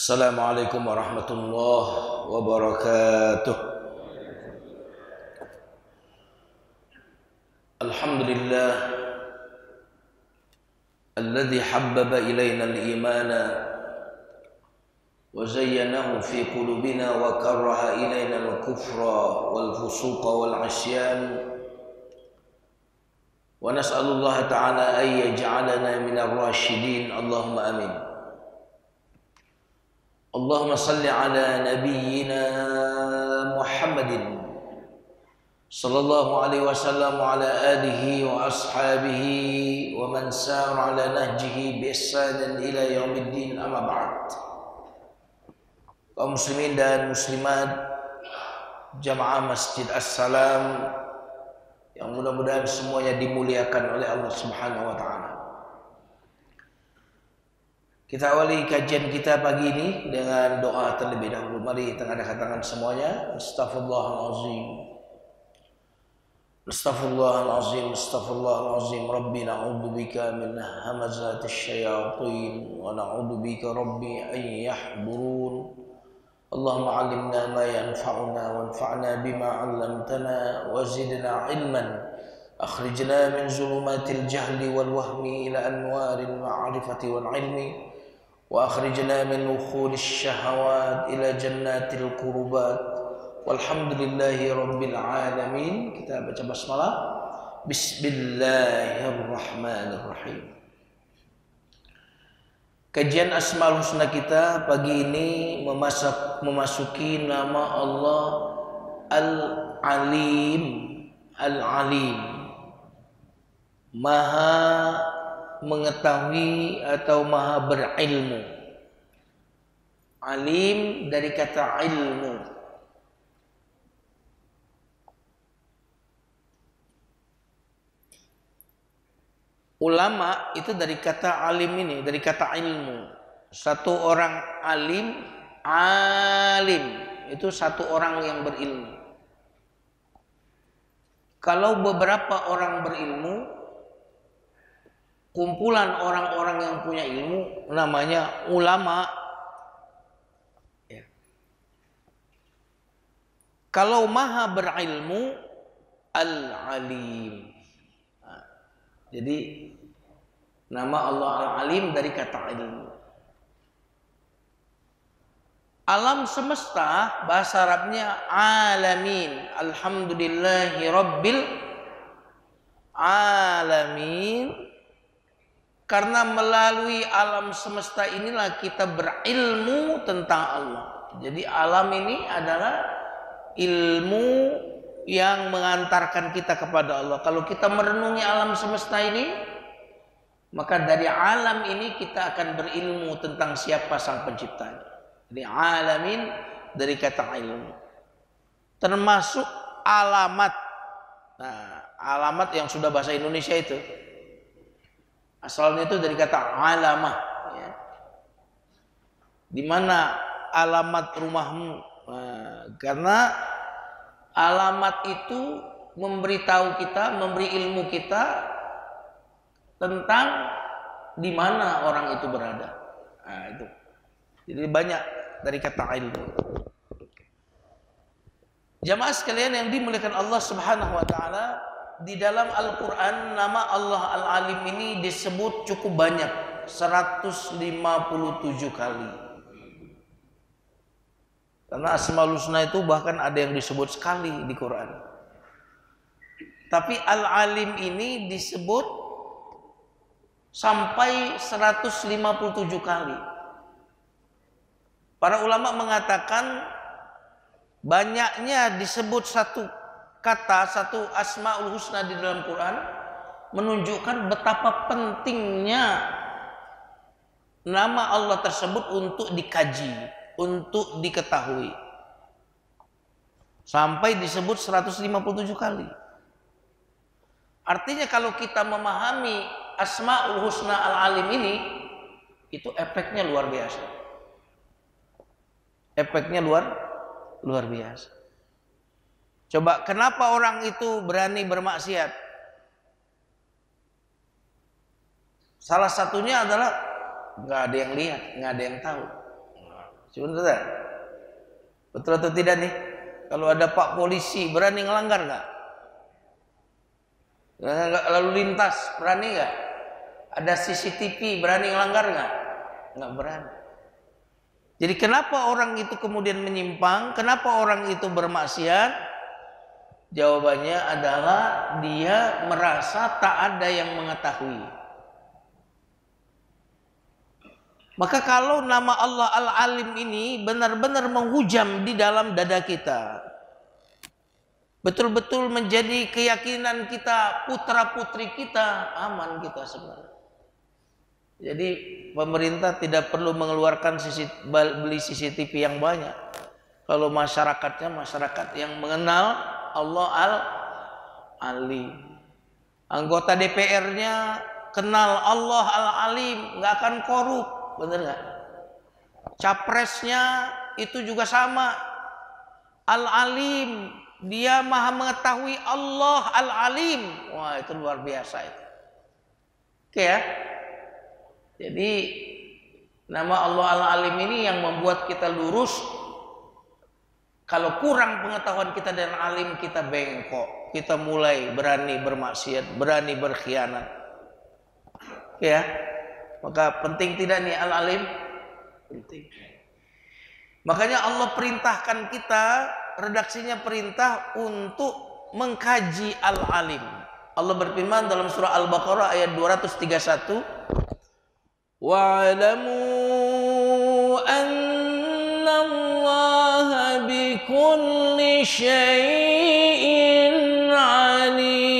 Assalamualaikum warahmatullahi wabarakatuh. Alhamdulillah alladzi habbaba ilaina al-imana wa zayyanahu fi qulubina wa karaha ilaina al-kufra wal fusuqa wal 'isyan. Wa nas'alullaha ta'ala an yaj'alana minar rasyidin. Allahumma amin. Allahumma salli ala nabiyyina Muhammadin sallallahu alaihi wasallam wa ala alihi wa ashabihi wa man sara ala nahjihi bi ihsanin ila yaumiddin, amma ba'd. Kaum muslimin dan muslimat jamaah Masjid As-Salam yang mudah-mudahan semuanya dimuliakan oleh Allah Subhanahu wa taala. Kita awali kajian kita pagi ini dengan doa terlebih dahulu. Mari tengah-tengah tangan semuanya. Astaghfirullahalazim. Astaghfirullahalazim. Astaghfirullahalazim. Rabbi na'udzubika min hamazatis syayatin wa na'udzubika rabbi an yahdurun. Allahumma 'allimna ma yanfa'una wanfa'na bima 'allamtana wa zidna 'ilman. Akhrijna min zulumatil jahli wal wahmi ila anwaril ma'rifati wal 'ilmi. Wa akhrijna min wukhulish syahawat ila jannatil qurubat. Walhamdulillahi rabbil alamin. Kita baca basmalah. Bismillahirrahmanirrahim. Kajian Asmaul Husna kita pagi ini memasuki nama Allah Al-Alim. Al-Alim, Maha mengetahui atau maha berilmu. Alim dari kata ilmu. Ulama itu dari kata alim ini, dari kata ilmu. Satu orang alim, alim itu satu orang yang berilmu. Kalau beberapa orang berilmu, kumpulan orang-orang yang punya ilmu, namanya ulama. Ya. Kalau maha berilmu, Al-Alim. Nah, jadi nama Allah Al-Alim dari kata ilmu. Alam semesta bahasa Arabnya alamin. Alhamdulillahi rabbil alamin. Karena melalui alam semesta inilah kita berilmu tentang Allah. Jadi alam ini adalah ilmu yang mengantarkan kita kepada Allah. Kalau kita merenungi alam semesta ini, maka dari alam ini kita akan berilmu tentang siapa sang penciptanya. Jadi alamin dari kata ilmu. Termasuk alamat. Nah, alamat yang sudah bahasa Indonesia itu. Asalnya itu dari kata alamah. Ya. Di mana alamat rumahmu? Nah, karena alamat itu memberitahu kita, memberi ilmu kita tentang di mana orang itu berada. Nah, itu. Jadi banyak dari kata ilmu. Jamaah sekalian yang dimuliakan Allah Subhanahu wa taala, di dalam Al-Qur'an nama Allah Al-Alim ini disebut cukup banyak, 157 kali. Karena Asmaul Husna itu bahkan ada yang disebut sekali di Quran. Tapi Al-Alim ini disebut sampai 157 kali. Para ulama mengatakan banyaknya disebut satu kata, satu Asmaul Husna di dalam Quran menunjukkan betapa pentingnya nama Allah tersebut untuk dikaji, untuk diketahui. Sampai disebut 157 kali. Artinya kalau kita memahami Asmaul Husna Al-Alim ini, itu efeknya luar biasa. Efeknya luar biasa. Coba kenapa orang itu berani bermaksiat? Salah satunya adalah nggak ada yang lihat, nggak ada yang tahu. Sebentar. Betul atau tidak nih? Kalau ada Pak polisi berani ngelanggar nggak? Lalu lintas berani nggak? Ada CCTV berani ngelanggar nggak? Nggak berani. Jadi kenapa orang itu kemudian menyimpang? Kenapa orang itu bermaksiat? Jawabannya adalah dia merasa tak ada yang mengetahui. Maka kalau nama Allah Al-Alim ini benar-benar menghujam di dalam dada kita, betul-betul menjadi keyakinan kita, putra-putri kita, aman kita sebenarnya. Jadi pemerintah tidak perlu mengeluarkan beli CCTV yang banyak. Kalau masyarakatnya masyarakat yang mengenal Allah Al-Alim. Anggota DPR-nya kenal Allah Al-Alim, nggak akan korup, bener nggak? Capresnya itu juga sama, Al-Alim, dia maha mengetahui, Allah Al-Alim. Wah, itu luar biasa itu. Oke ya. Jadi nama Allah Al-Alim ini yang membuat kita lurus. Kalau kurang pengetahuan kita dan alim, kita bengkok, kita mulai berani bermaksiat, berani berkhianat. Ya, maka penting tidak nih Al-Alim? Penting. Makanya Allah perintahkan kita, redaksinya perintah untuk mengkaji Al-Alim. Allah berfirman dalam surah Al-Baqarah ayat 231, wa'lamu annallaha bikulli syai'in alim.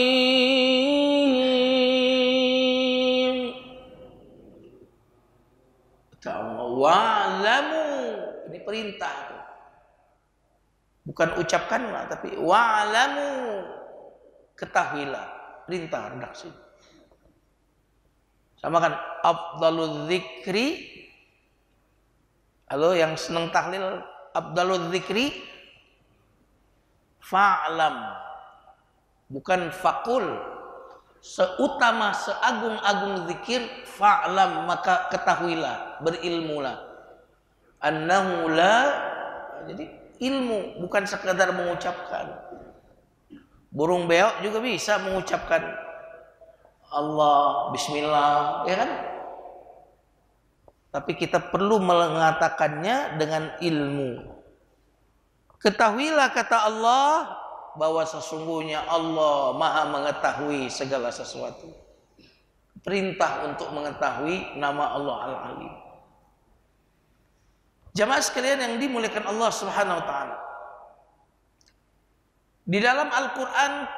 Wa'lamu, ini perintah, bukan ucapkanlah, tapi wa'lamu, ketahuilah, perintah redaksi. Sama kan, afdalul dzikri, halo yang senang tahlil, afdalul dzikri fa'lam, bukan fakul. Seutama, seagung-agung zikir, fa'lam, maka ketahuilah, berilmulah. Annahu la, jadi ilmu, bukan sekadar mengucapkan. Burung beok juga bisa mengucapkan Allah, Bismillah, ya kan? Tapi kita perlu mengatakannya dengan ilmu. Ketahuilah, kata Allah, bahwa sesungguhnya Allah maha mengetahui segala sesuatu. Perintah untuk mengetahui nama Allah Al-Alim. Jamaah sekalian yang dimuliakan Allah Subhanahu wa taala. Di dalam Al-Qur'an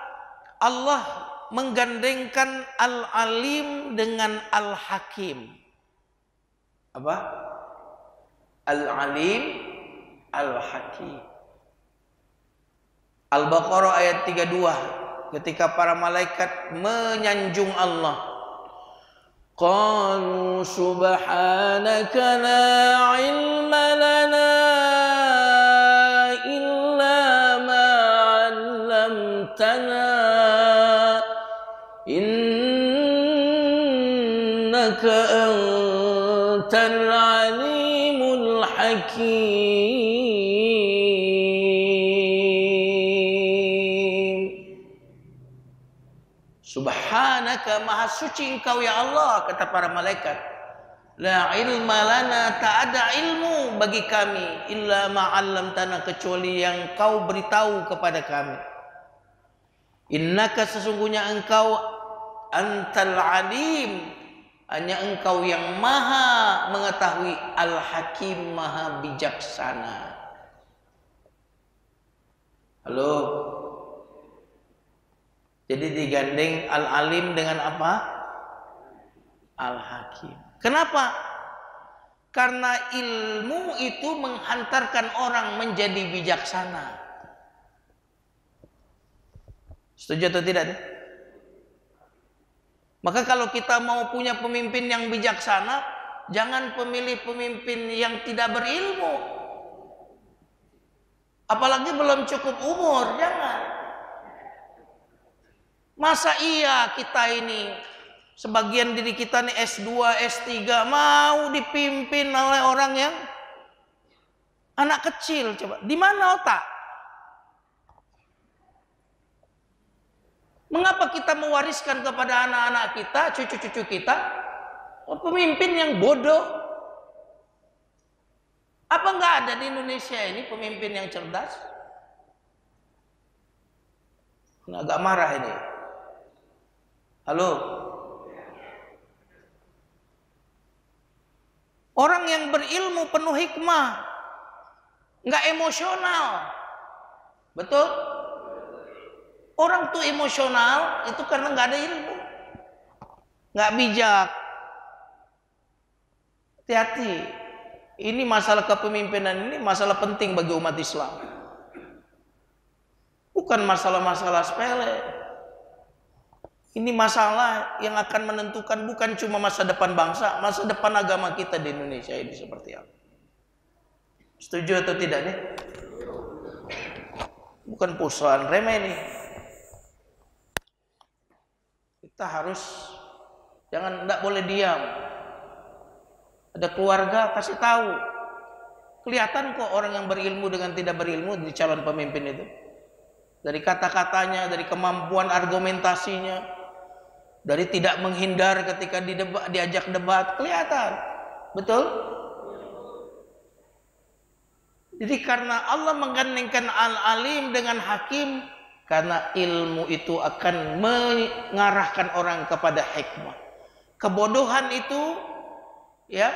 Allah menggandengkan Al-Alim dengan Al-Hakim. Apa? Al-Alim, Al-Hakim. Al-Baqarah ayat 32, ketika para malaikat menyanjung Allah, qalu subhanaka la ilma lana illa ma 'allamtana innaka antal alimul hakim. Subhanaka, maha suci engkau ya Allah, kata para malaikat. La ilma lana, tak ada ilmu bagi kami, illa ma'allamtana, kecuali yang kau beritahu kepada kami. Innaka, sesungguhnya engkau, antal alim, hanya engkau yang maha mengetahui, al-hakim, maha bijaksana. Halo. Jadi digandeng Al-Alim dengan apa? Al-Hakim. Kenapa? Karena ilmu itu menghantarkan orang menjadi bijaksana. Setuju atau tidak? Maka kalau kita mau punya pemimpin yang bijaksana, jangan pemilih pemimpin yang tidak berilmu. Apalagi belum cukup umur, jangan. Masa iya kita ini, sebagian diri kita nih S2, S3, mau dipimpin oleh orang yang Anak kecil coba, di mana otak? Mengapa kita mewariskan kepada anak-anak kita, cucu-cucu kita, pemimpin yang bodoh? Apa nggak ada di Indonesia ini pemimpin yang cerdas? Ini agak marah ini. Halo? Orang yang berilmu penuh hikmah, nggak emosional. Betul? Orang tuh emosional itu karena nggak ada ilmu, nggak bijak. Hati-hati. Ini masalah kepemimpinan, ini masalah penting bagi umat Islam. Bukan masalah-masalah sepele. Ini masalah yang akan menentukan bukan cuma masa depan bangsa, masa depan agama kita di Indonesia ini seperti apa. Setuju atau tidak nih? Bukan persoalan remeh nih. Kita harus tidak boleh diam. Ada keluarga kasih tahu. Kelihatan kok orang yang berilmu dengan tidak berilmu di calon pemimpin itu. Dari kata-katanya, dari kemampuan argumentasinya, dari tidak menghindar ketika diajak debat, kelihatan. Betul? Jadi karena Allah menggandengkan al-alim dengan hakim, karena ilmu itu akan mengarahkan orang kepada hikmah. Kebodohan itu ya,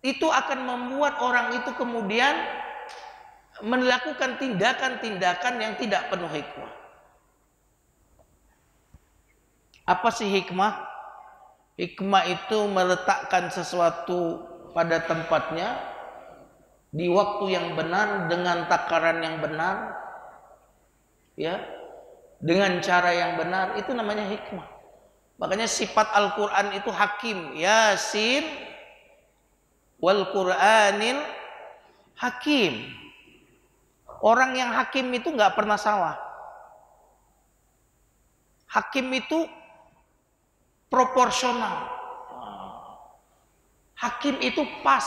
itu akan membuat orang itu kemudian melakukan tindakan-tindakan yang tidak penuh hikmah. Apa sih hikmah? Hikmah itu meletakkan sesuatu pada tempatnya di waktu yang benar dengan takaran yang benar, ya, dengan cara yang benar, itu namanya hikmah. Makanya sifat Al-Quran itu hakim. Yasin wal Quranil hakim. Orang yang hakim itu nggak pernah salah. Hakim itu proporsional. Hakim itu pas.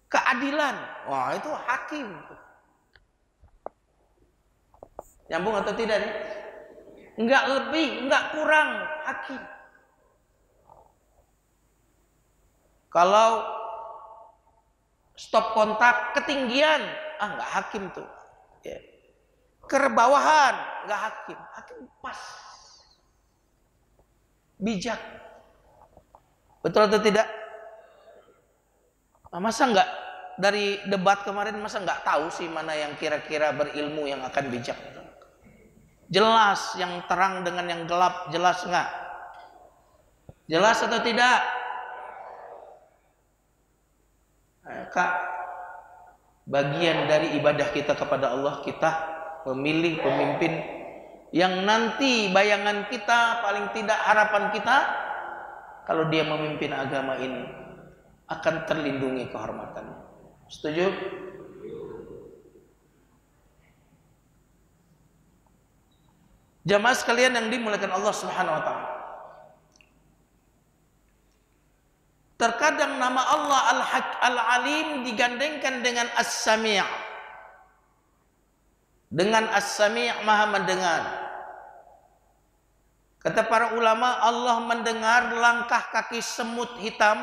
Keadilan. Wah, itu hakim. Nyambung atau tidak nih? Enggak lebih, enggak kurang, hakim. Kalau stop kontak ketinggian, enggak hakim tuh. Ya. Kebawahan, enggak hakim. Hakim pas. Bijak. Betul atau tidak? Nah, masa enggak dari debat kemarin masa enggak tahu sih mana yang kira-kira berilmu yang akan bijak? Jelas yang terang dengan yang gelap, jelas enggak? Jelas atau tidak? Kak, bagian dari ibadah kita kepada Allah, kita memilih pemimpin yang nanti bayangan kita, paling tidak harapan kita, kalau dia memimpin agama ini akan terlindungi kehormatannya. Setuju? Jamaah sekalian yang dimuliakan Allah Subhanahu wa taala. Terkadang nama Allah Al-Alim digandengkan dengan As-Sami'. Dengan As-Sami' Maha mendengar. Kata para ulama, Allah mendengar langkah kaki semut hitam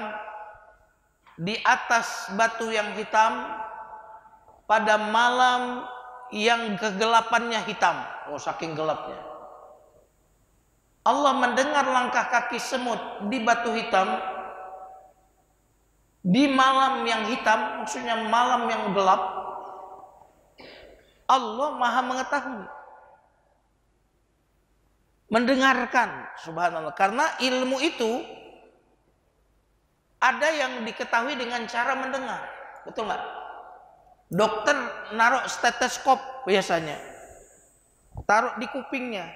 di atas batu yang hitam pada malam yang kegelapannya hitam. Oh, saking gelapnya. Allah mendengar langkah kaki semut di batu hitam di malam yang hitam, maksudnya malam yang gelap. Allah Maha mengetahui, mendengarkan, subhanallah. Karena ilmu itu ada yang diketahui dengan cara mendengar, betul nggak? Dokter naruh stetoskop biasanya, taruh di kupingnya.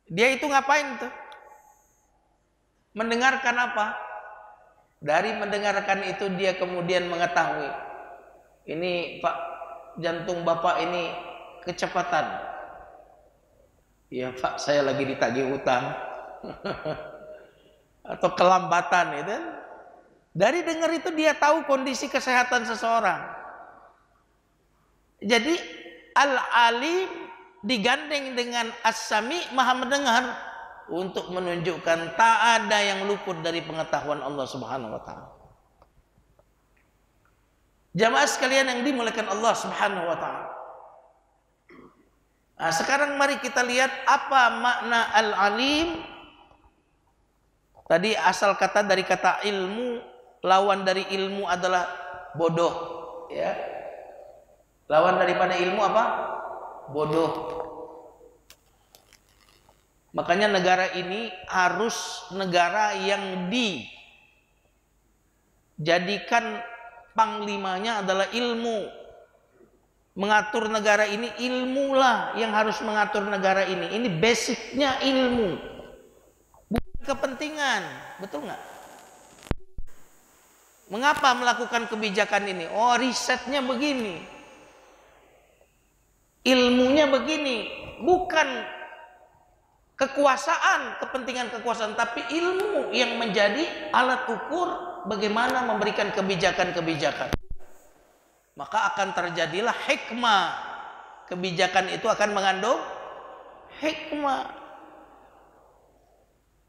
Dia itu ngapain tuh? Mendengarkan apa? Dari mendengarkan itu dia kemudian mengetahui, ini Pak, jantung Bapak ini kecepatan. Ya Pak, saya lagi ditagih utang. Atau kelambatan itu. Dari dengar itu dia tahu kondisi kesehatan seseorang. Jadi al-alim digandeng dengan as-sami, maha mendengar, untuk menunjukkan tak ada yang luput dari pengetahuan Allah Subhanahu wa taala. Jamaah sekalian yang dimuliakan Allah Subhanahu wa taala. Nah, sekarang mari kita lihat apa makna al-alim. Tadi asal kata dari kata ilmu, lawan dari ilmu adalah bodoh, ya. Lawan daripada ilmu apa? Bodoh. Makanya negara ini harus negara yang dijadikan panglimanya adalah ilmu. Mengatur negara ini ilmulah yang harus mengatur negara ini. Ini basicnya ilmu, bukan kepentingan. Betul nggak? Mengapa melakukan kebijakan ini? Oh, risetnya begini, ilmunya begini. Bukan kekuasaan, kepentingan kekuasaan, tapi ilmu yang menjadi alat ukur bagaimana memberikan kebijakan-kebijakan. Maka akan terjadilah hikmah. Kebijakan itu akan mengandung hikmah.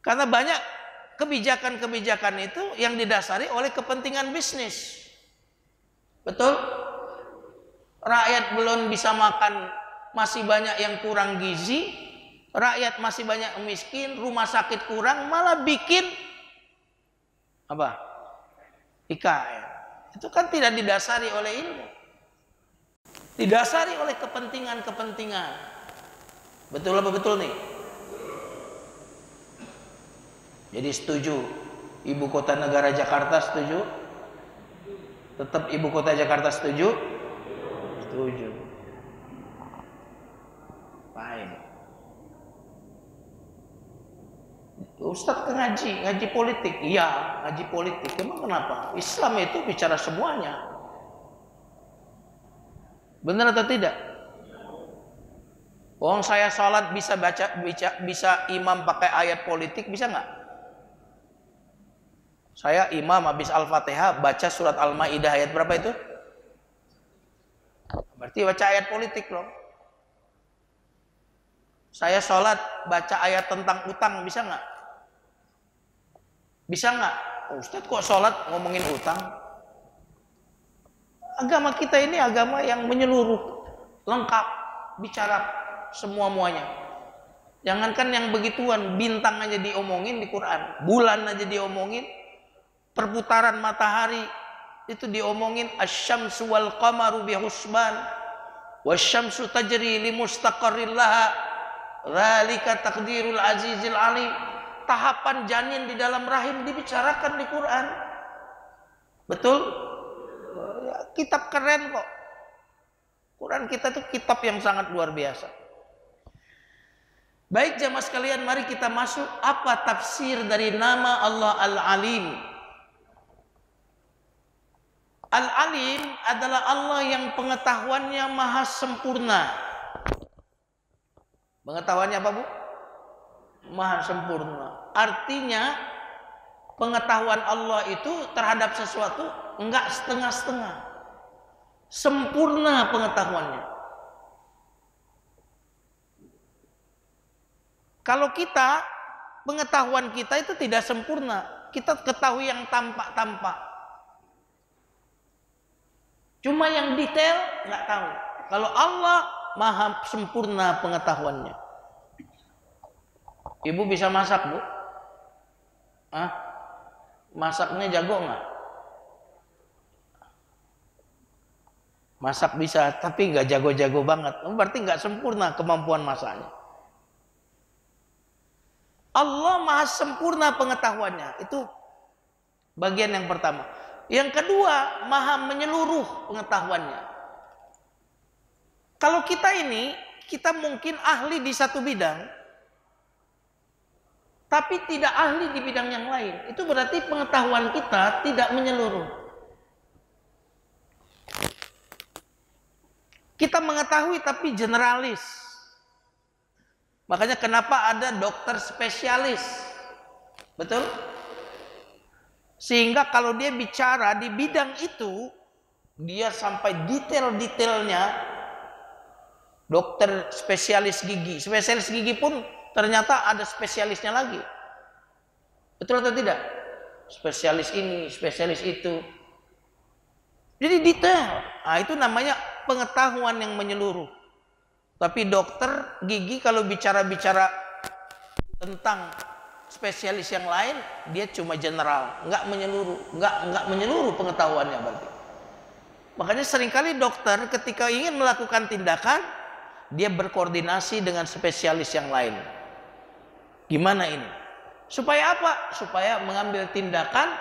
Karena banyak kebijakan-kebijakan itu yang didasari oleh kepentingan bisnis. Betul? Rakyat belum bisa makan, masih banyak yang kurang gizi, rakyat masih banyak miskin, rumah sakit kurang, malah bikin apa? IKN. Itu kan tidak didasari oleh ilmu, didasari oleh kepentingan-kepentingan. Betul apa betul nih? Jadi setuju ibu kota negara Jakarta, setuju? Tetap ibu kota Jakarta, setuju? Setuju. Baik. Ustadz ngaji politik. Iya, ngaji politik. Emang kenapa? Islam itu bicara semuanya. Benar atau tidak? Saya sholat bisa bisa imam pakai ayat politik, bisa nggak? Saya imam habis Al-Fatihah baca surat Al-Maidah ayat berapa itu? Berarti baca ayat politik loh. Saya sholat baca ayat tentang utang, bisa nggak? Bisa nggak? Ustadz kok sholat ngomongin utang? Agama kita ini agama yang menyeluruh, lengkap, bicara semua-muanya. Jangankan yang begituan, bintang aja diomongin di Quran, bulan aja diomongin, perputaran matahari itu diomongin, asy-syamsu wal qamaru bihusban, wasyamsu tajri limustaqarril laha, dzalika taqdirul azizil alim. Tahapan janin di dalam rahim dibicarakan di Quran. Betul? Kitab keren kok. Quran kita tuh kitab yang sangat luar biasa. Baik jamaah sekalian, mari kita masuk apa tafsir dari nama Allah Al-Alim. Al-Alim adalah Allah yang pengetahuannya maha sempurna. Pengetahuannya apa, Bu? Maha sempurna. Artinya pengetahuan Allah itu terhadap sesuatu enggak setengah-setengah. Sempurna pengetahuannya. Kalau kita, pengetahuan kita itu tidak sempurna. Kita ketahui yang tampak-tampak. Cuma yang detail enggak tahu. Kalau Allah maha sempurna pengetahuannya. Ibu bisa masak, Bu? Masaknya jago nggak? Masak bisa, tapi nggak jago-jago banget. Berarti nggak sempurna kemampuan masaknya. Allah maha sempurna pengetahuannya. Itu bagian yang pertama. Yang kedua, maha menyeluruh pengetahuannya. Kalau kita mungkin ahli di satu bidang, tapi tidak ahli di bidang yang lain. Itu berarti pengetahuan kita tidak menyeluruh. Kita mengetahui tapi generalis. Makanya kenapa ada dokter spesialis. Betul? Sehingga kalau dia bicara di bidang itu, dia sampai detail-detailnya. Dokter spesialis gigi pun ternyata ada spesialisnya lagi. Betul atau tidak? Spesialis ini, spesialis itu. Jadi detail. Nah, itu namanya pengetahuan yang menyeluruh. Tapi dokter gigi kalau bicara-bicara tentang spesialis yang lain, dia cuma general, nggak menyeluruh pengetahuannya berarti. Makanya seringkali dokter ketika ingin melakukan tindakan, dia berkoordinasi dengan spesialis yang lain. Gimana ini? Supaya apa? Supaya mengambil tindakan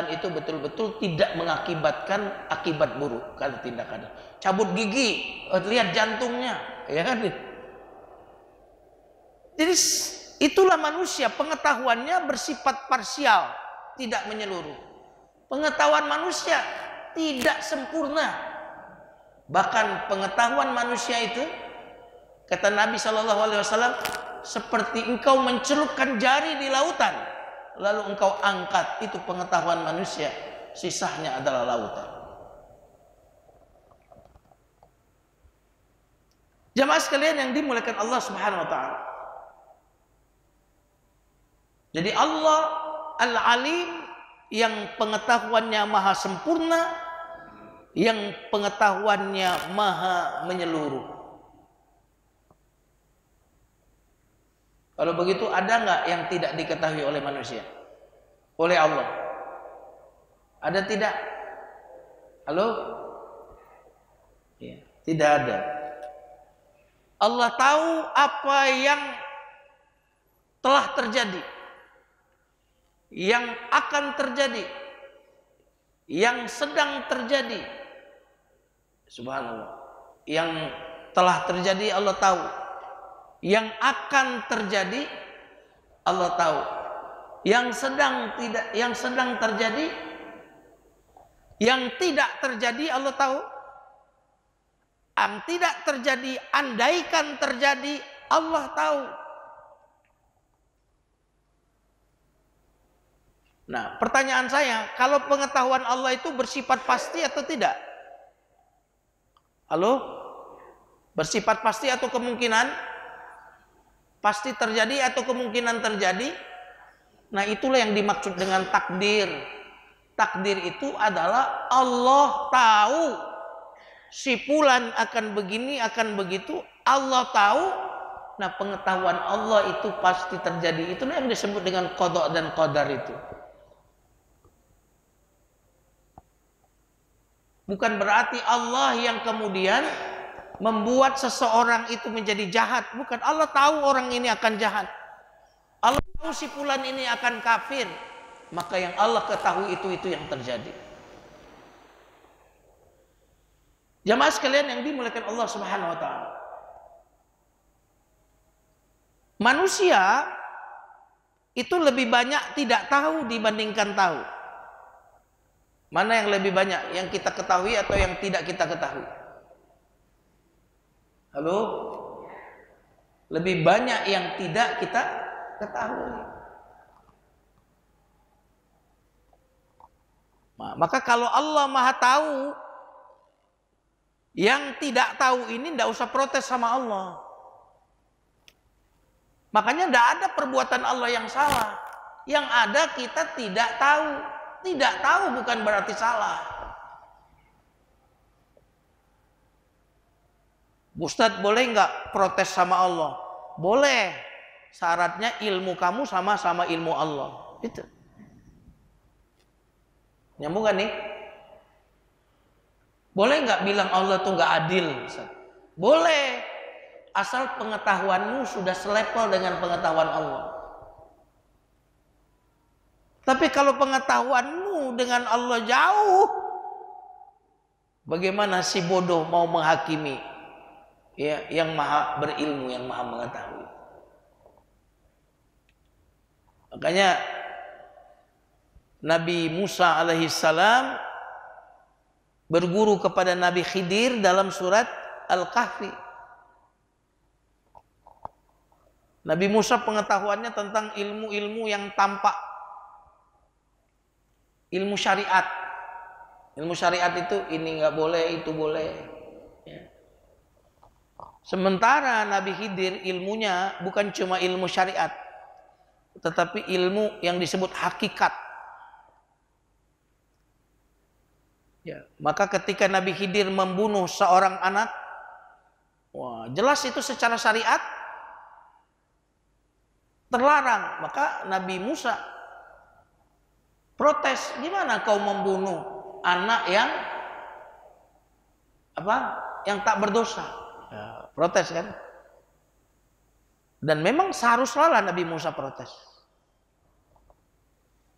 itu betul-betul tidak mengakibatkan akibat buruk. Kalau tindakan cabut gigi, lihat jantungnya, ya kan? Jadi itulah manusia, pengetahuannya bersifat parsial, tidak menyeluruh. Pengetahuan manusia tidak sempurna. Bahkan pengetahuan manusia itu, kata Nabi SAW, seperti engkau mencelupkan jari di lautan, lalu engkau angkat, itu pengetahuan manusia, sisanya adalah lautan. Jamaah sekalian yang dimuliakan Allah Subhanahu wa taala. Jadi Allah Al-Alim yang pengetahuannya maha sempurna, yang pengetahuannya maha menyeluruh. Kalau begitu ada nggak yang tidak diketahui oleh manusia? Oleh Allah? Ada tidak? Halo? Ya, tidak ada. Allah tahu apa yang telah terjadi, yang akan terjadi, yang sedang terjadi. Subhanallah. Yang telah terjadi Allah tahu, yang akan terjadi Allah tahu, yang sedang terjadi, yang tidak terjadi Allah tahu, yang tidak terjadi andaikan terjadi Allah tahu. Nah, pertanyaan saya, kalau pengetahuan Allah itu bersifat pasti atau tidak? Halo? Bersifat pasti atau kemungkinan? Pasti terjadi atau kemungkinan terjadi? Nah, itulah yang dimaksud dengan takdir. Takdir itu adalah Allah tahu si fulan akan begini, akan begitu. Allah tahu. Nah, pengetahuan Allah itu pasti terjadi. Itulah yang disebut dengan qada dan qadar itu. Bukan berarti Allah yang kemudian membuat seseorang itu menjadi jahat. Bukan. Allah tahu orang ini akan jahat. Allah tahu si fulan ini akan kafir. Maka yang Allah ketahui itu yang terjadi. Jamaah sekalian yang dimuliakan Allah Subhanahu wa taala. Manusia itu lebih banyak tidak tahu dibandingkan tahu. Mana yang lebih banyak, yang kita ketahui atau yang tidak kita ketahui? Halo? Lebih banyak yang tidak kita ketahui. Maka kalau Allah Maha tahu, yang tidak tahu ini tidak usah protes sama Allah. Makanya tidak ada perbuatan Allah yang salah. Yang ada kita tidak tahu. Tidak tahu bukan berarti salah. Ustadz, boleh nggak protes sama Allah? Boleh. Syaratnya ilmu kamu sama ilmu Allah. Itu. Nyambung kan nih? Boleh nggak bilang Allah tuh nggak adil? Boleh. Asal pengetahuanmu sudah selevel dengan pengetahuan Allah. Tapi kalau pengetahuanmu dengan Allah jauh, bagaimana si bodoh mau menghakimi ya, yang maha berilmu, yang maha mengetahui? Makanya Nabi Musa alaihissalam berguru kepada Nabi Khidir dalam surat Al-Kahfi. Nabi Musa pengetahuannya tentang ilmu-ilmu yang tampak, ilmu syariat. Ilmu syariat itu ini nggak boleh, itu boleh. Ya. Sementara Nabi Khidir ilmunya bukan cuma ilmu syariat, tetapi ilmu yang disebut hakikat. Ya. Maka ketika Nabi Khidir membunuh seorang anak, wah, jelas itu secara syariat terlarang. Maka Nabi Musa protes, gimana kau membunuh anak yang Yang tak berdosa? Ya, protes kan? Dan memang seharusnya lah Nabi Musa protes.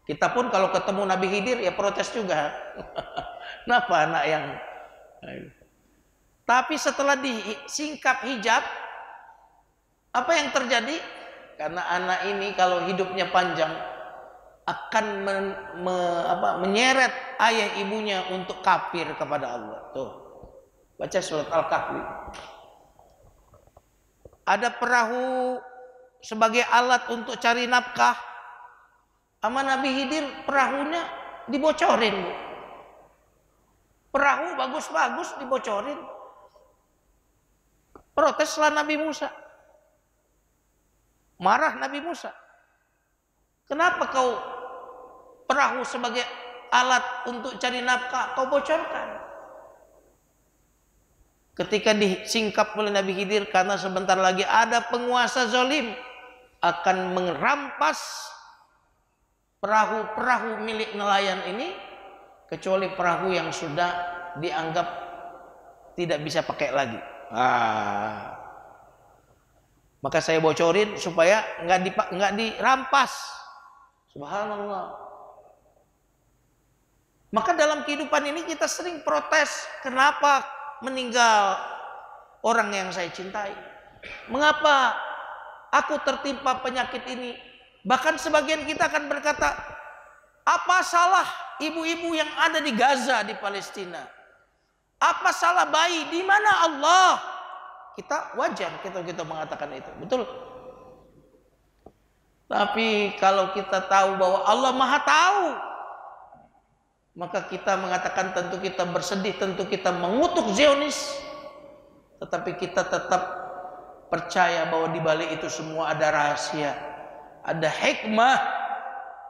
Kita pun kalau ketemu Nabi Khidir ya protes juga. Kenapa anak yang? Tapi setelah disingkap hijab, apa yang terjadi? Karena anak ini kalau hidupnya panjang akan menyeret ayah ibunya untuk kafir kepada Allah. Tuh, baca surat Al-Kahfi. Ada perahu sebagai alat untuk cari nafkah. Sama Nabi Khidir perahunya dibocorin. Perahu bagus-bagus dibocorin. Proteslah Nabi Musa. Marah Nabi Musa. Kenapa kau perahu sebagai alat untuk cari nafkah kau bocorkan? Ketika disingkap oleh Nabi Khidir, karena sebentar lagi ada penguasa zalim akan merampas perahu-perahu milik nelayan ini, kecuali perahu yang sudah dianggap tidak bisa pakai lagi. Maka saya bocorin supaya nggak dirampas. Subhanallah. Maka dalam kehidupan ini kita sering protes, kenapa meninggal orang yang saya cintai? Mengapa aku tertimpa penyakit ini? Bahkan sebagian kita akan berkata, apa salah ibu-ibu yang ada di Gaza, di Palestina? Apa salah bayi? Di mana Allah? Kita wajar kita mengatakan itu, betul. Tapi kalau kita tahu bahwa Allah Maha tahu, maka kita mengatakan tentu kita bersedih, tentu kita mengutuk Zionis. Tetapi kita tetap percaya bahwa di balik itu semua ada rahasia, ada hikmah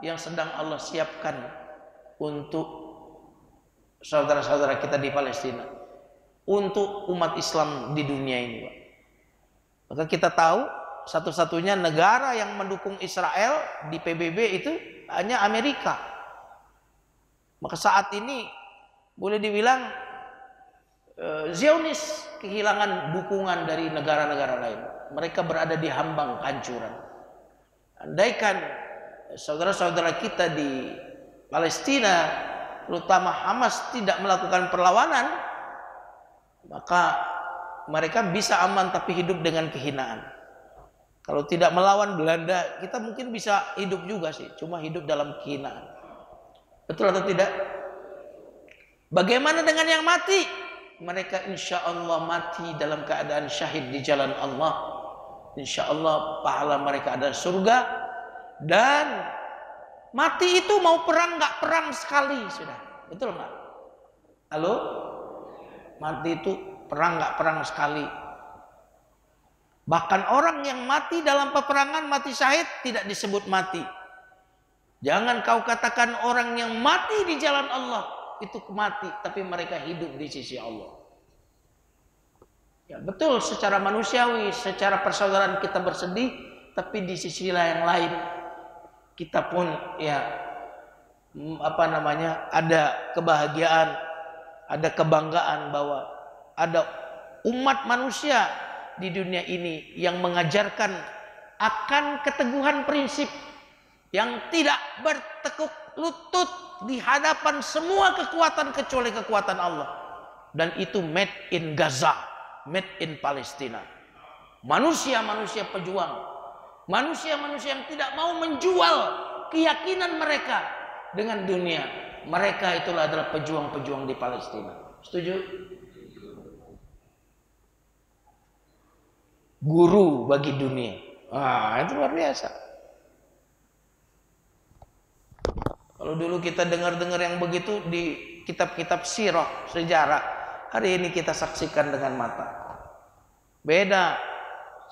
yang sedang Allah siapkan untuk saudara-saudara kita di Palestina, untuk umat Islam di dunia ini, Pak. Maka kita tahu satu-satunya negara yang mendukung Israel di PBB itu hanya Amerika. Maka saat ini boleh dibilang Zionis kehilangan dukungan dari negara-negara lain. Mereka berada di hambang kehancuran. Andaikan saudara-saudara kita di Palestina, terutama Hamas, tidak melakukan perlawanan, maka mereka bisa aman tapi hidup dengan kehinaan. Kalau tidak melawan Belanda, kita mungkin bisa hidup juga sih, cuma hidup dalam kehinaan. Betul atau tidak? Bagaimana dengan yang mati? Mereka insya Allah mati dalam keadaan syahid di jalan Allah. Insya Allah pahala mereka ada surga. Dan mati itu mau perang nggak perang sekali sudah. Betul nggak? Halo? Mati itu perang nggak perang sekali. Bahkan orang yang mati dalam peperangan, mati syahid, tidak disebut mati. Jangan kau katakan orang yang mati di jalan Allah itu mati, tapi mereka hidup di sisi Allah. Ya betul, secara manusiawi, secara persaudaraan kita bersedih, tapi di sisi yang lain kita pun ya ada kebahagiaan, ada kebanggaan bahwa ada umat manusia di dunia ini yang mengajarkan akan keteguhan prinsip, yang tidak bertekuk lutut di hadapan semua kekuatan kecuali kekuatan Allah. Dan itu made in Gaza, made in Palestina. Manusia-manusia pejuang, manusia-manusia yang tidak mau menjual keyakinan mereka dengan dunia. Mereka itulah adalah pejuang-pejuang di Palestina. Setuju? Guru bagi dunia. Itu luar biasa. Kalau dulu kita dengar-dengar yang begitu di kitab-kitab sirah, sejarah, hari ini kita saksikan dengan mata. Beda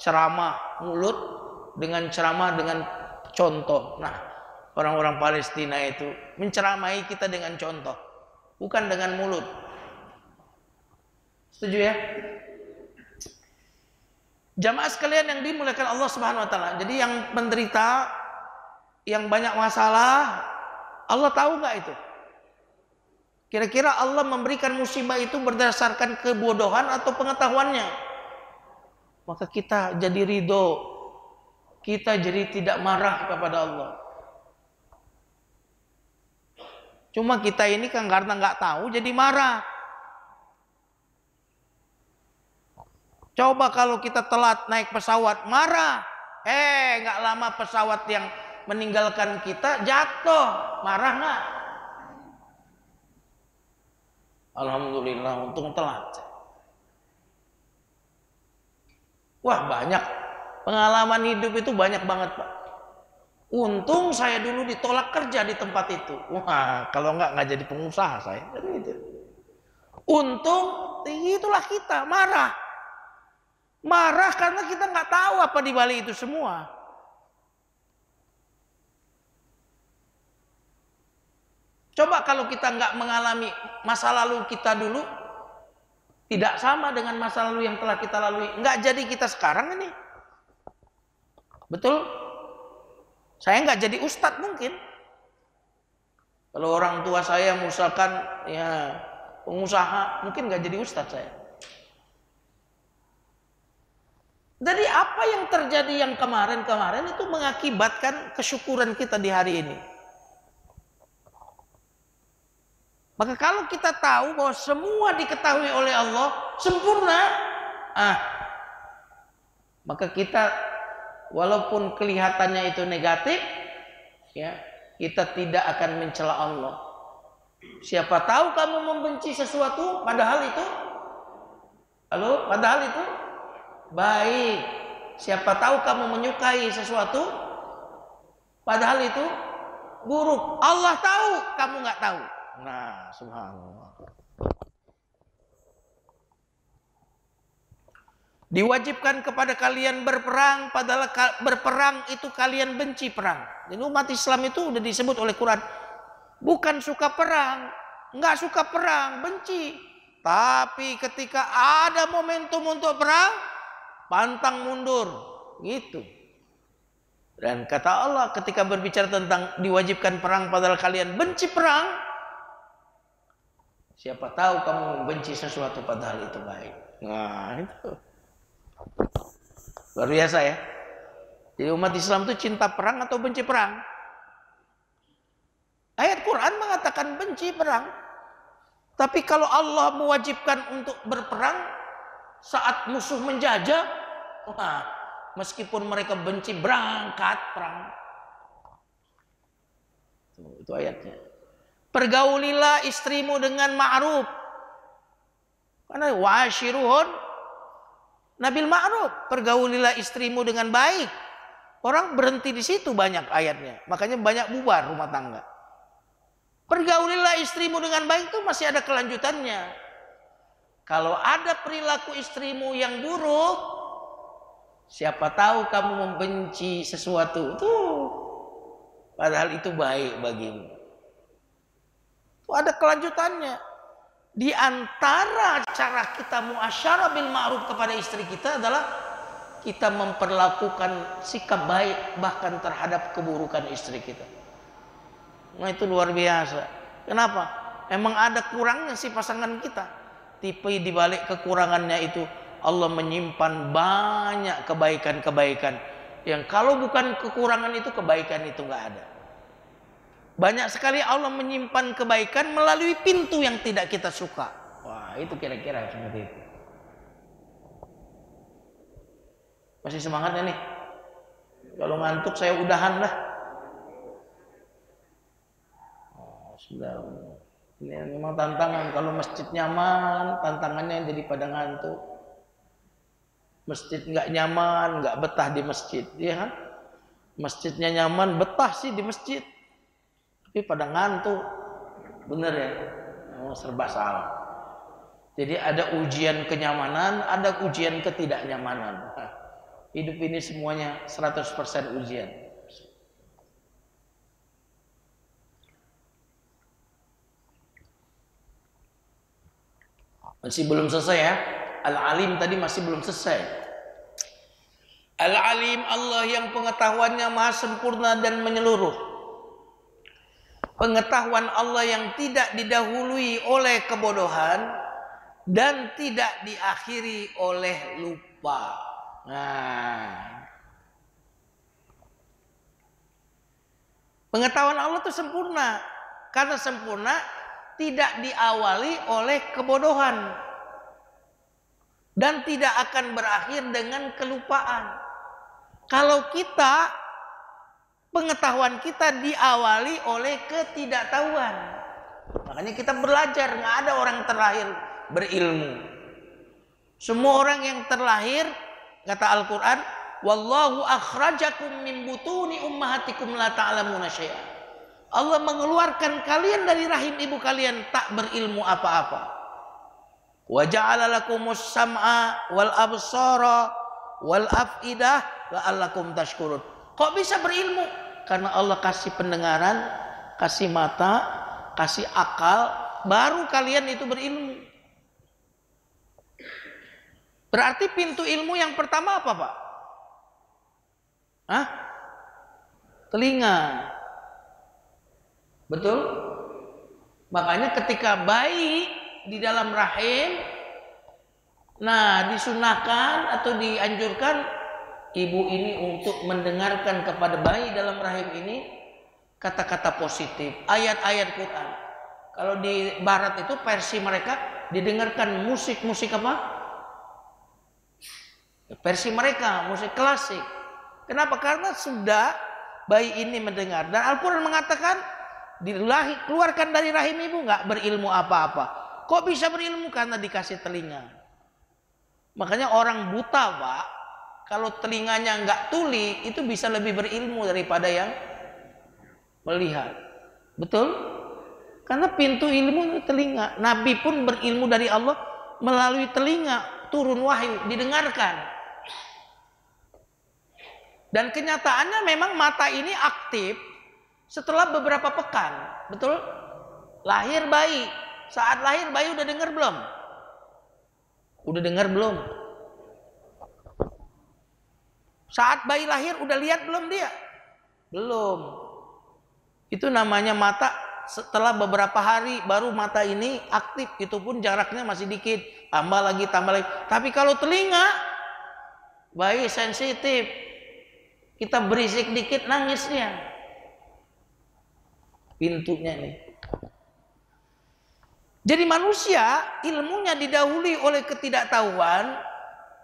ceramah mulut dengan ceramah dengan contoh. Nah, orang-orang Palestina itu menceramai kita dengan contoh, bukan dengan mulut. Setuju ya? Jamaah sekalian yang dimuliakan Allah Subhanahu wa taala. Jadi yang menderita, yang banyak masalah, Allah tahu nggak itu? Kira-kira Allah memberikan musibah itu berdasarkan kebodohan atau pengetahuannya? Maka kita jadi ridho, kita jadi tidak marah kepada Allah. Cuma kita ini kan karena nggak tahu jadi marah. Coba kalau kita telat naik pesawat, marah. Nggak lama pesawat yang meninggalkan kita jatuh, marah nggak? Alhamdulillah, untung telat. Wah, banyak pengalaman hidup itu banyak banget, Pak. Untung saya dulu ditolak kerja di tempat itu. Wah, kalau nggak jadi pengusaha saya. Untung, itulah kita marah. Marah karena kita nggak tahu apa di balik itu semua. Coba kalau kita nggak mengalami masa lalu kita dulu, tidak sama dengan masa lalu yang telah kita lalui, nggak jadi kita sekarang ini. Betul? Saya nggak jadi ustadz mungkin. Kalau orang tua saya misalkan ya pengusaha, mungkin nggak jadi ustadz saya. Jadi apa yang terjadi yang kemarin-kemarin itu mengakibatkan kesyukuran kita di hari ini. Maka kalau kita tahu bahwa semua diketahui oleh Allah sempurna, maka kita walaupun kelihatannya itu negatif, ya, kita tidak akan mencela Allah. Siapa tahu kamu membenci sesuatu padahal itu baik. Siapa tahu kamu menyukai sesuatu padahal itu buruk. Allah tahu, kamu nggak tahu. Nah, subhanallah. Diwajibkan kepada kalian berperang, padahal berperang itu kalian benci perang. Jadi umat Islam itu udah disebut oleh Quran, bukan suka perang, nggak suka perang, benci. Tapi ketika ada momentum untuk perang, pantang mundur, gitu. Dan kata Allah ketika berbicara tentang diwajibkan perang padahal kalian benci perang, siapa tahu kamu membenci sesuatu padahal itu baik. Nah, itu luar biasa ya. Jadi umat Islam itu cinta perang atau benci perang? Ayat Quran mengatakan benci perang. Tapi kalau Allah mewajibkan untuk berperang saat musuh menjajah, meskipun mereka benci berangkat perang. Itu ayatnya. Pergaulilah istrimu dengan ma'ruf. Karena washiruhun nabil ma'ruf. Pergaulilah istrimu dengan baik. Orang berhenti di situ banyak ayatnya. Makanya banyak bubar rumah tangga. Pergaulilah istrimu dengan baik itu masih ada kelanjutannya. Kalau ada perilaku istrimu yang buruk, siapa tahu kamu membenci sesuatu itu, padahal itu baik bagimu. Itu ada kelanjutannya. Di antara cara kita muasyarah bil ma'ruf kepada istri kita adalah kita memperlakukan sikap baik bahkan terhadap keburukan istri kita. Nah, itu luar biasa. Kenapa? Emang ada kurangnya si pasangan kita. Tapi di balik kekurangannya itu Allah menyimpan banyak kebaikan-kebaikan yang kalau bukan kekurangan itu, kebaikan itu nggak ada. Banyak sekali Allah menyimpan kebaikan melalui pintu yang tidak kita suka. Wah, itu kira-kira seperti itu. Masih semangatnya nih? Kalau ngantuk saya udahan lah. Sudah. Ini memang tantangan. Kalau masjid nyaman, tantangannya jadi pada ngantuk. Masjid nggak nyaman, nggak betah di masjid, ya kan? Masjidnya nyaman, betah sih di masjid. Tapi pada ngantuk. Bener ya? Serba salah. Jadi ada ujian kenyamanan, ada ujian ketidaknyamanan. Nah, hidup ini semuanya 100% ujian. Masih belum selesai ya. Al-Alim tadi masih belum selesai. Al-Alim Allah yang pengetahuannya maha sempurna dan menyeluruh. Pengetahuan Allah yang tidak didahului oleh kebodohan dan tidak diakhiri oleh lupa. Nah, pengetahuan Allah itu sempurna. Karena sempurna tidak diawali oleh kebodohan dan tidak akan berakhir dengan kelupaan. Kalau kita, pengetahuan kita diawali oleh ketidaktahuan. Makanya kita belajar, nggak ada orang terlahir berilmu. Semua orang yang terlahir, kata Al-Quran, wallahu akhrajakum min butuni ummahatikum la ta'lamuna syai'an. Allah mengeluarkan kalian dari rahim ibu kalian tak berilmu apa-apa. Wa ja'ala lakumus sam'a wal absara wal afidah la'allakum tashkurun. Kok bisa berilmu? Karena Allah kasih pendengaran, kasih mata, kasih akal, baru kalian itu berilmu. Berarti pintu ilmu yang pertama apa, Pak? Hah? Telinga. Betul? Makanya ketika bayi di dalam rahim, nah disunahkan atau dianjurkan ibu ini untuk mendengarkan kepada bayi dalam rahim ini kata-kata positif, ayat-ayat Quran. Kalau di barat itu versi mereka didengarkan musik-musik apa? Versi mereka musik klasik. Kenapa? Karena sudah bayi ini mendengar. Dan Al-Quran mengatakan keluarkan dari rahim ibu nggak berilmu apa-apa. Kok bisa berilmu? Karena dikasih telinga. Makanya orang buta, Pak, kalau telinganya nggak tuli, itu bisa lebih berilmu daripada yang melihat. Betul? Karena pintu ilmu itu telinga. Nabi pun berilmu dari Allah melalui telinga, turun wahyu, didengarkan. Dan kenyataannya memang mata ini aktif setelah beberapa pekan. Betul? Lahir bayi. Saat lahir bayi udah dengar belum? Udah dengar belum? Saat bayi lahir udah lihat belum dia? Belum. Itu namanya mata setelah beberapa hari baru mata ini aktif. Itu pun jaraknya masih dikit. Tambah lagi, tambah lagi. Tapi kalau telinga, bayi sensitif. Kita berisik dikit nangisnya. Pintunya nih. Jadi manusia ilmunya didahului oleh ketidaktahuan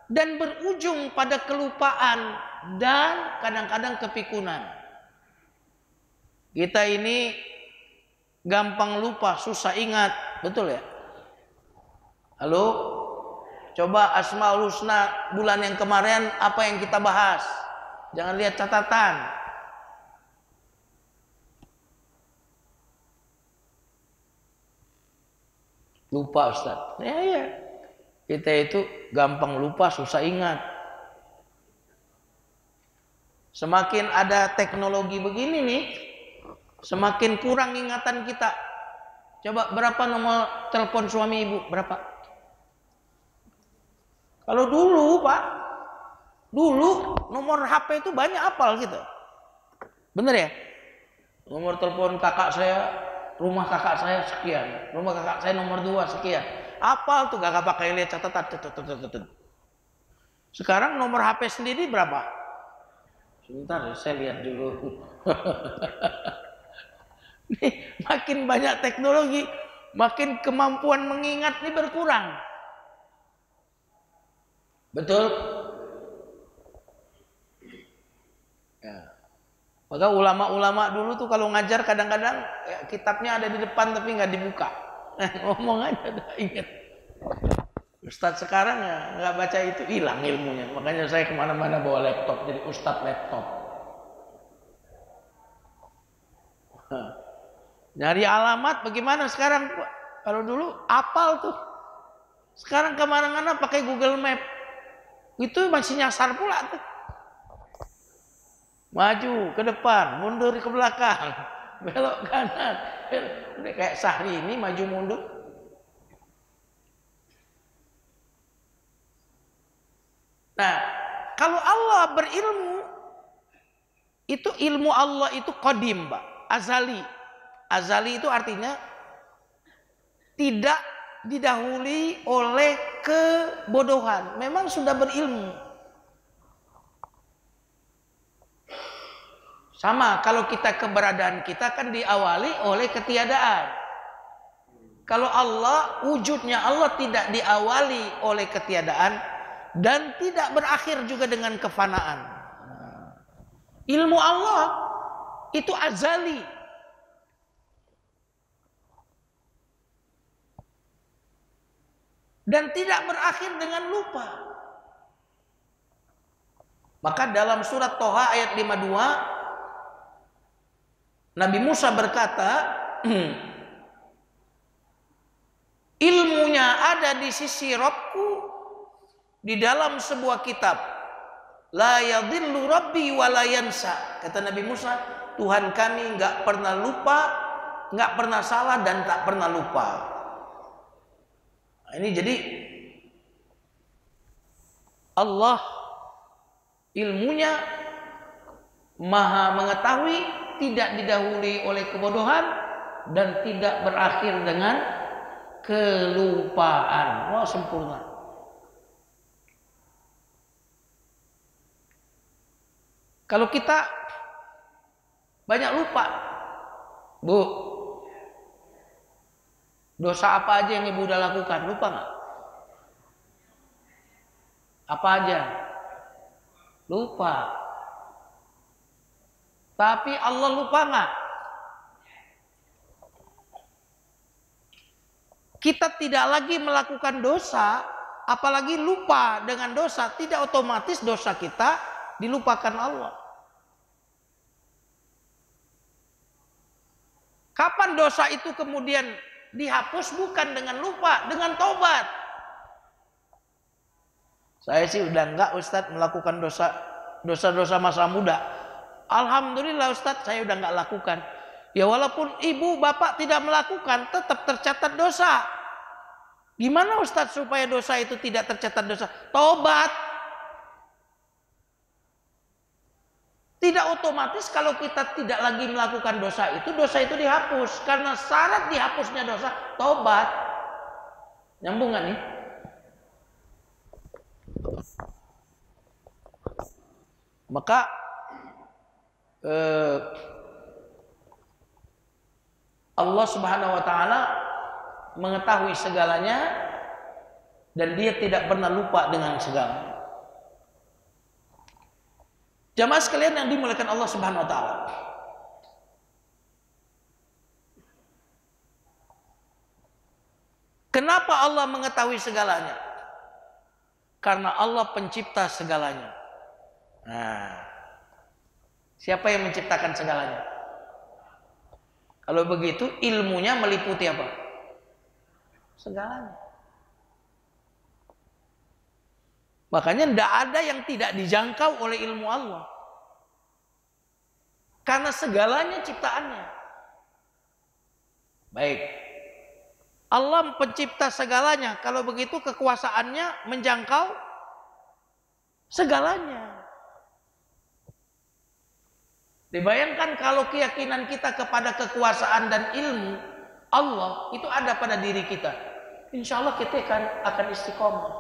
dan berujung pada kelupaan dan kadang-kadang kepikunan. Kita ini gampang lupa, susah ingat, betul ya? Halo? Coba Asmaul Husna bulan yang kemarin apa yang kita bahas? Jangan lihat catatan. Lupa, Ustaz. Ya. Kita itu gampang lupa, susah ingat. Semakin ada teknologi begini nih, semakin kurang ingatan kita. Coba berapa nomor telepon suami ibu? Berapa? Kalau dulu, Pak, dulu nomor HP itu banyak hafal gitu. Bener ya? Nomor telepon kakak saya, rumah kakak saya sekian, rumah kakak saya nomor 2 sekian. Hafal tuh, gak pakai lihat catatan. Sekarang nomor HP sendiri berapa? Sebentar saya lihat dulu. Nih, makin banyak teknologi, makin kemampuan mengingat ini berkurang. Betul? Ya. Maka ulama-ulama dulu tuh kalau ngajar kadang-kadang ya, kitabnya ada di depan tapi nggak dibuka. Ngomong aja udah inget. Ustadz sekarang ya nggak baca itu, hilang ilmunya. Makanya saya kemana-mana bawa laptop, jadi ustadz laptop. Nyari alamat bagaimana sekarang? Kalau dulu apal tuh. Sekarang kemana-mana pakai Google Map. Itu masih nyasar pula tuh. Maju ke depan, mundur ke belakang, belok kanan. Udah kayak Sahri ini maju mundur. Nah, kalau Allah berilmu, itu ilmu Allah itu qadim, Pak, azali. Azali itu artinya tidak didahului oleh kebodohan. Memang sudah berilmu. Sama kalau kita keberadaan kita kan diawali oleh ketiadaan. Kalau Allah, wujudnya Allah tidak diawali oleh ketiadaan dan tidak berakhir juga dengan kefanaan. Ilmu Allah itu azali. Dan tidak berakhir dengan lupa. Maka dalam surat Toha ayat 52 Nabi Musa berkata, ilmunya ada di sisi Rabbku di dalam sebuah kitab. La yadhillu rabbi wa la yansa. Kata Nabi Musa, Tuhan kami enggak pernah lupa, enggak pernah salah dan tak pernah lupa. Nah, ini jadi Allah ilmunya maha mengetahui, tidak didahului oleh kebodohan dan tidak berakhir dengan kelupaan. Wah, sempurna. Kalau kita banyak lupa, Bu, dosa apa aja yang Ibu udah lakukan? Lupa nggak? Apa aja? Lupa. Tapi Allah lupa nggak? Kita tidak lagi melakukan dosa, apalagi lupa dengan dosa, tidak otomatis dosa kita dilupakan Allah. Kapan dosa itu kemudian dihapus? Bukan dengan lupa, dengan tobat. Saya sih udah enggak, Ustadz, melakukan dosa-dosa masa muda. Alhamdulillah, Ustadz, saya udah enggak lakukan. Ya walaupun ibu bapak tidak melakukan, tetap tercatat dosa. Gimana Ustadz supaya dosa itu tidak tercatat dosa? Tobat. Tidak otomatis kalau kita tidak lagi melakukan dosa itu dihapus. Karena syarat dihapusnya dosa, tobat. Nyambung gak nih? Maka Allah Subhanahu wa taala mengetahui segalanya dan Dia tidak pernah lupa dengan segalanya. Jamaah sekalian yang dimuliakan Allah Subhanahu wa taala. Kenapa Allah mengetahui segalanya? Karena Allah pencipta segalanya. Nah, siapa yang menciptakan segalanya? Kalau begitu ilmunya meliputi apa? Segalanya. Makanya tidak ada yang tidak dijangkau oleh ilmu Allah. Karena segalanya ciptaannya. Baik. Allah pencipta segalanya. Kalau begitu kekuasaannya menjangkau segalanya. Dibayangkan kalau keyakinan kita kepada kekuasaan dan ilmu Allah itu ada pada diri kita, insya Allah kita akan istiqomah.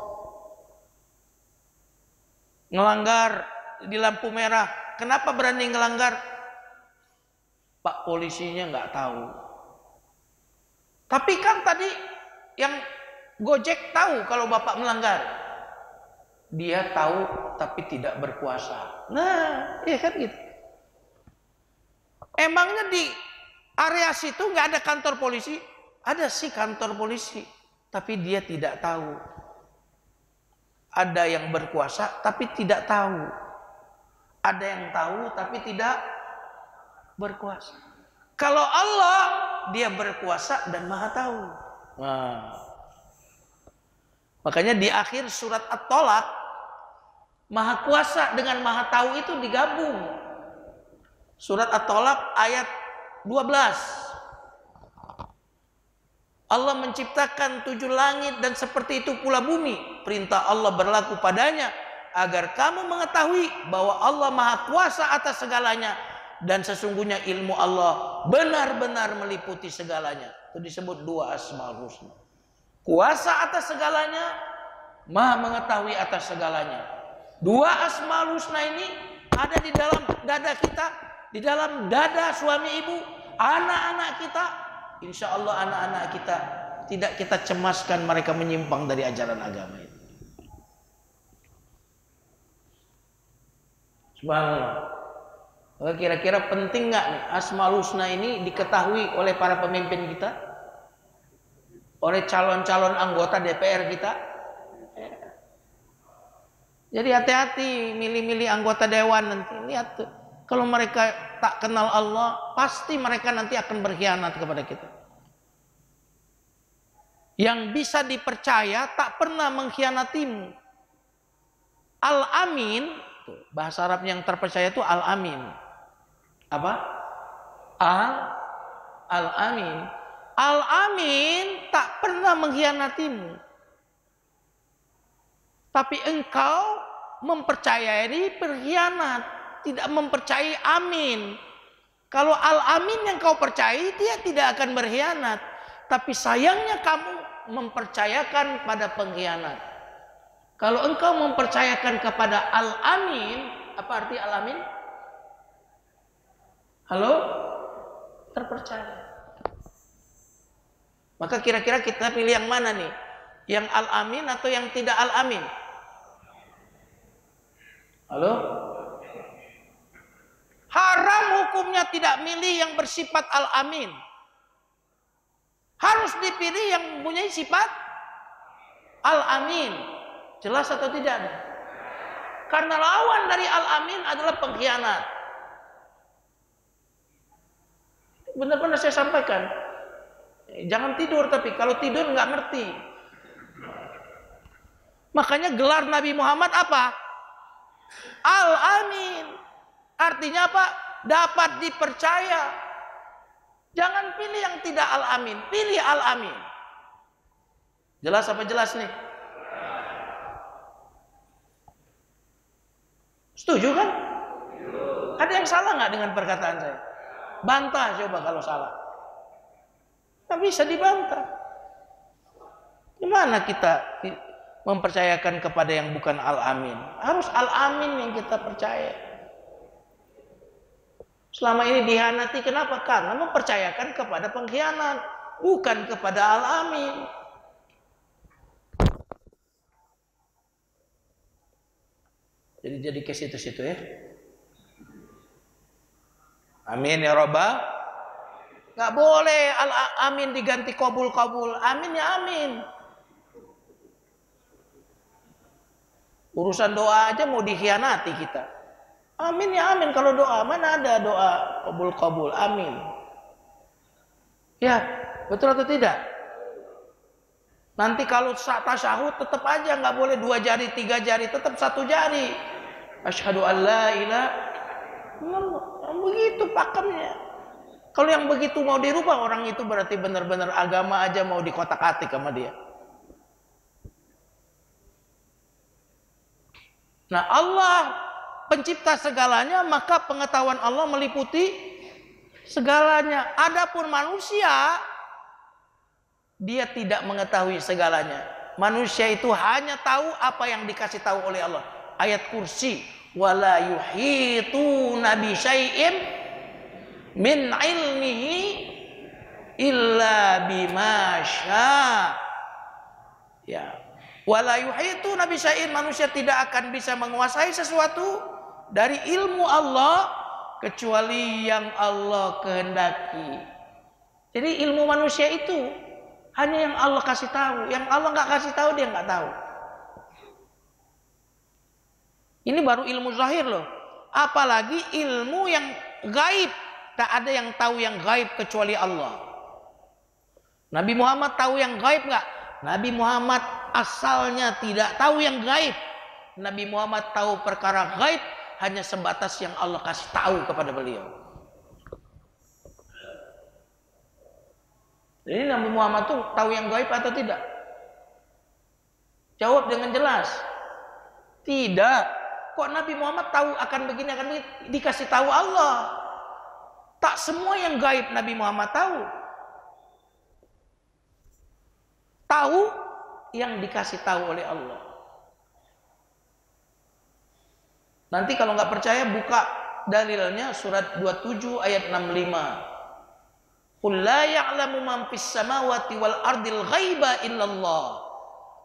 Ngelanggar di lampu merah, kenapa berani ngelanggar? Pak polisinya nggak tahu. Tapi kan tadi yang Gojek tahu kalau bapak melanggar. Dia tahu tapi tidak berkuasa. Nah, iya kan gitu. Emangnya di area situ nggak ada kantor polisi? Ada sih kantor polisi, tapi dia tidak tahu. Ada yang berkuasa tapi tidak tahu. Ada yang tahu tapi tidak berkuasa. Kalau Allah dia berkuasa dan maha tahu. Nah, makanya di akhir surat At-Tolak, maha kuasa dengan maha tahu itu digabung. Surat At-Tolak ayat 12. Allah menciptakan 7 langit dan seperti itu pula bumi. Perintah Allah berlaku padanya agar kamu mengetahui bahwa Allah maha kuasa atas segalanya. Dan sesungguhnya ilmu Allah benar-benar meliputi segalanya. Itu disebut 2 Asmaul Husna. Kuasa atas segalanya, maha mengetahui atas segalanya. 2 Asmaul Husna ini ada di dalam dada kita, di dalam dada suami ibu, anak-anak kita. Insya Allah anak-anak kita tidak kita cemaskan mereka menyimpang dari ajaran agama itu. Subhanallah. Kira-kira penting nggak nih Asmaul Husna ini diketahui oleh para pemimpin kita, oleh calon-calon anggota DPR kita? Jadi hati-hati milih-milih anggota dewan nanti. Lihat tuh, kalau mereka tak kenal Allah, pasti mereka nanti akan berkhianat kepada kita. Yang bisa dipercaya tak pernah mengkhianatimu. Al-Amin, bahasa Arab yang terpercaya itu Al-Amin. Apa? Al-Amin. Al-Amin tak pernah mengkhianatimu. Tapi engkau mempercayai berkhianat, tidak mempercayai Amin. Kalau Al-Amin yang kau percayai, dia tidak akan berkhianat. Tapi sayangnya kamu mempercayakan pada pengkhianat. Kalau engkau mempercayakan kepada Al-Amin, apa arti Al-Amin? Halo? Terpercaya. Maka kira-kira kita pilih yang mana nih? Yang Al-Amin atau yang tidak Al-Amin? Halo? Haram hukumnya tidak milih yang bersifat Al-Amin. Harus dipilih yang mempunyai sifat Al-Amin. Jelas atau tidak? Karena lawan dari Al-Amin adalah pengkhianat. Benar-benar saya sampaikan. Jangan tidur, tapi kalau tidur nggak ngerti. Makanya gelar Nabi Muhammad apa? Al-Amin. Artinya apa? Dapat dipercaya. Jangan pilih yang tidak Al-Amin, pilih Al-Amin. Jelas apa jelas nih? Setuju kan? Ada yang salah nggak dengan perkataan saya? Bantah coba kalau salah. Nggak bisa dibantah. Gimana kita mempercayakan kepada yang bukan Al-Amin? Harus Al-Amin yang kita percaya. Selama ini dihianati, kenapa? Karena mempercayakan kepada pengkhianat, bukan kepada Al-Amin. Jadi ke situ-situ ya. Amin ya Rabbal. Nggak boleh Al-Amin diganti kabul-kabul. Amin ya amin. Urusan doa aja mau dikhianati kita. Amin ya amin. Kalau doa, mana ada doa kabul-kabul. Amin. Ya, betul atau tidak? Nanti kalau tasyahud tetap aja nggak boleh 2 jari, 3 jari, tetap 1 jari. Asyhadu an la ilaha illallah. Begitu pakemnya. Kalau yang begitu mau dirubah, orang itu berarti benar-benar agama aja mau dikotak-atik sama dia. Nah, Allah pencipta segalanya, maka pengetahuan Allah meliputi segalanya. Adapun manusia, dia tidak mengetahui segalanya. Manusia itu hanya tahu apa yang dikasih tahu oleh Allah. Ayat kursi, wala yuhituna bi syai'in min ilmihi illa bima syaa. Ya. Wala yuhituna bi syai'in, manusia tidak akan bisa menguasai sesuatu dari ilmu Allah kecuali yang Allah kehendaki. Jadi ilmu manusia itu hanya yang Allah kasih tahu, yang Allah nggak kasih tahu dia nggak tahu. Ini baru ilmu zahir loh. Apalagi ilmu yang gaib, tak ada yang tahu yang gaib kecuali Allah. Nabi Muhammad tahu yang gaib nggak? Nabi Muhammad asalnya tidak tahu yang gaib. Nabi Muhammad tahu perkara gaib hanya sebatas yang Allah kasih tahu kepada beliau. Jadi Nabi Muhammad tuh tahu yang gaib atau tidak? Jawab dengan jelas. Tidak. Kok Nabi Muhammad tahu akan begini, akan begini? Dikasih tahu Allah. Tak semua yang gaib Nabi Muhammad tahu. Tahu yang dikasih tahu oleh Allah. Nanti kalau nggak percaya buka dalilnya surat 27 ayat 65. Qul la ya'lamu man fis samawati wal ardil ghaiba illallah.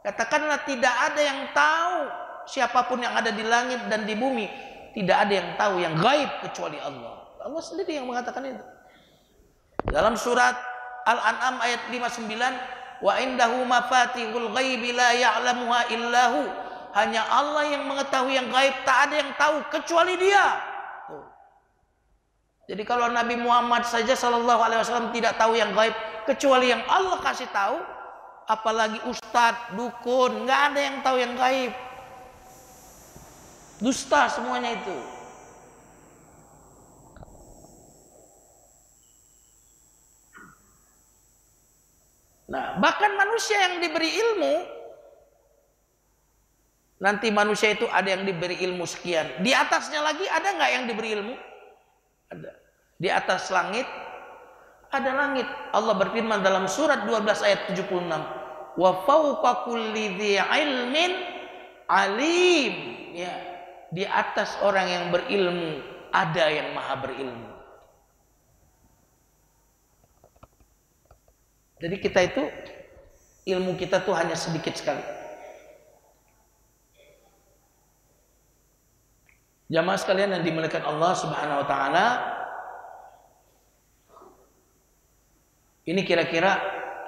Katakanlah tidak ada yang tahu, siapapun yang ada di langit dan di bumi, tidak ada yang tahu yang gaib kecuali Allah. Allah sendiri yang mengatakan itu. Dalam surat Al-An'am ayat 59, wa indahu mafatihul ghaibi la ya'lamuha illahu. Hanya Allah yang mengetahui yang gaib, tak ada yang tahu kecuali Dia. Tuh. Jadi kalau Nabi Muhammad saja sallallahu alaihi wasallam tidak tahu yang gaib kecuali yang Allah kasih tahu, apalagi ustadz, dukun, nggak ada yang tahu yang gaib. Dusta semuanya itu. Nah, bahkan manusia yang diberi ilmu, nanti manusia itu ada yang diberi ilmu sekian. Di atasnya lagi ada nggak yang diberi ilmu? Ada. Di atas langit ada langit. Allah berfirman dalam surat 12 ayat 76. Wa fawqa kulli dzi ilmin alim. Ya, di atas orang yang berilmu ada yang maha berilmu. Jadi kita itu ilmu kita tuh hanya sedikit sekali. Jamaah sekalian yang dimuliakan Allah Subhanahu wa taala, ini kira-kira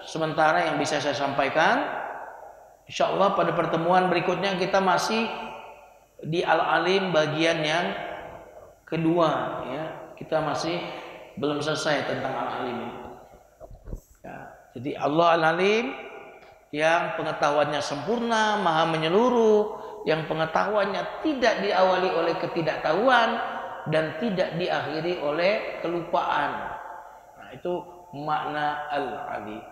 sementara yang bisa saya sampaikan. Insyaallah pada pertemuan berikutnya kita masih di Al-Alim bagian yang kedua ya. Kita masih belum selesai tentang Al-Alim ini. Ya, jadi Allah Al-Alim yang pengetahuannya sempurna, maha menyeluruh, yang pengetahuannya tidak diawali oleh ketidaktahuan dan tidak diakhiri oleh kelupaan. Nah, itu makna Al-Alim.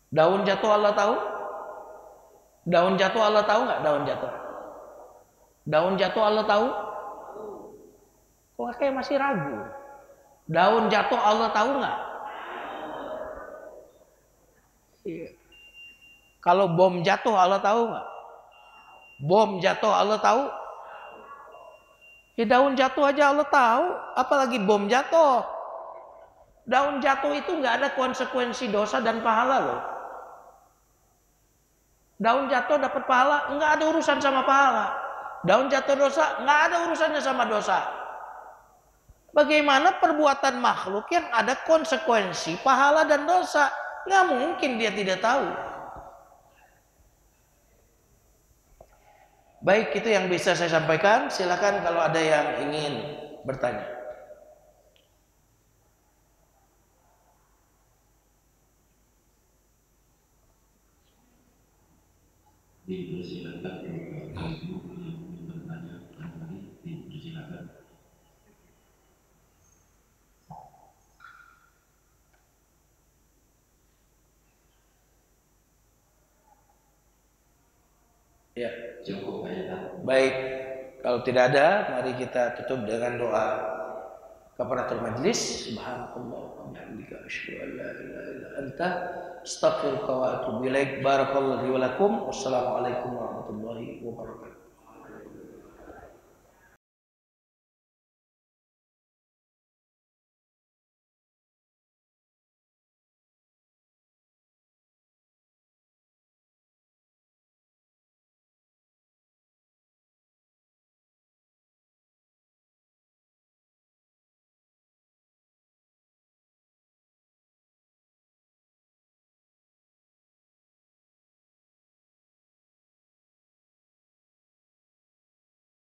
Daun jatuh Allah tahu? Daun jatuh Allah tahu nggak? Daun jatuh. Daun jatuh Allah tahu? Kok kayak masih ragu? Daun jatuh Allah tahu nggak? Iya. Kalau bom jatuh Allah tahu nggak? Bom jatuh Allah tahu? Ya daun jatuh aja Allah tahu, apalagi bom jatuh. Daun jatuh itu nggak ada konsekuensi dosa dan pahala loh. Daun jatuh dapat pahala, nggak ada urusan sama pahala. Daun jatuh dosa, nggak ada urusannya sama dosa. Bagaimana perbuatan makhluk yang ada konsekuensi pahala dan dosa? Nggak mungkin dia tidak tahu. Baik, itu yang bisa saya sampaikan. Silakan kalau ada yang ingin bertanya. Dipersilakan kalau yang ingin bertanya kembali dipersilakan. Ya, cukup ya. Baik, kalau tidak ada, mari kita tutup dengan doa kafaratul majlis. Subhanallah wa bihamdika asyhadu an la ilaha illa anta astaghfiruka wa atubu ilaik. Barakallahu li wa lakum. Wassalamualaikum warahmatullahi wabarakatuh.